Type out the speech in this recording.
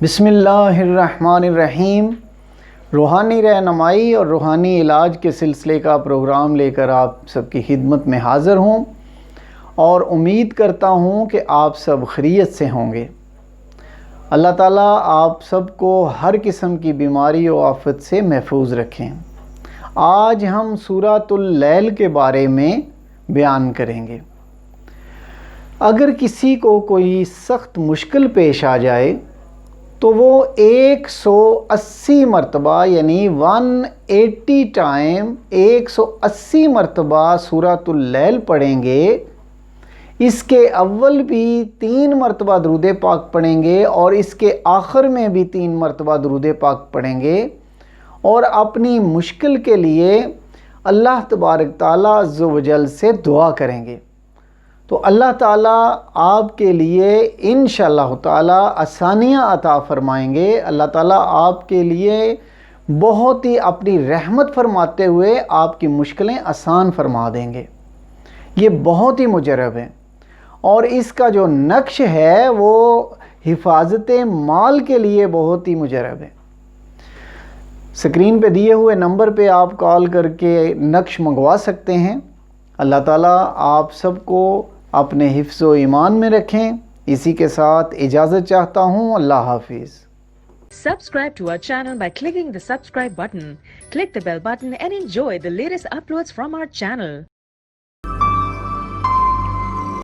بسم اللہ الرحمن الرحیم۔ روحانی رہنمائی اور روحانی علاج کے سلسلے کا پروگرام لے کر آپ سب کی خدمت میں حاضر ہوں اور امید کرتا ہوں کہ آپ سب خیریت سے ہوں گے۔ اللہ تعالیٰ آپ سب کو ہر قسم کی بیماری و آفت سے محفوظ رکھیں۔ آج ہم سورۃ اللیل کے بارے میں بیان کریں گے۔ اگر کسی کو کوئی سخت مشکل پیش آ جائے تو وہ 180 مرتبہ یعنی 180 ٹائم 180 مرتبہ سورۃ اللیل پڑھیں گے۔ اس کے اول بھی 3 مرتبہ درود پاک پڑھیں گے اور اس کے آخر میں بھی 3 مرتبہ درود پاک پڑھیں گے اور اپنی مشکل کے لیے اللہ تبارک تعالیٰ عز و جل سے دعا کریں گے تو اللہ تعالیٰ آپ کے لیے انشاءاللہ تعالیٰ آسانیاں عطا فرمائیں گے۔ اللہ تعالیٰ آپ کے لیے بہت ہی اپنی رحمت فرماتے ہوئے آپ کی مشکلیں آسان فرما دیں گے۔ یہ بہت ہی مجرب ہے اور اس کا جو نقش ہے وہ حفاظت مال کے لیے بہت ہی مجرب ہے۔ سکرین پہ دیے ہوئے نمبر پہ آپ کال کر کے نقش منگوا سکتے ہیں۔ اللہ تعالیٰ آپ سب کو اپنے حفظ و ایمان میں رکھیں۔ اسی کے ساتھ اجازت چاہتا ہوں۔ اللہ حافظ۔ Subscribe to our channel by clicking the subscribe button. Click the bell button and enjoy the latest uploads from our channel.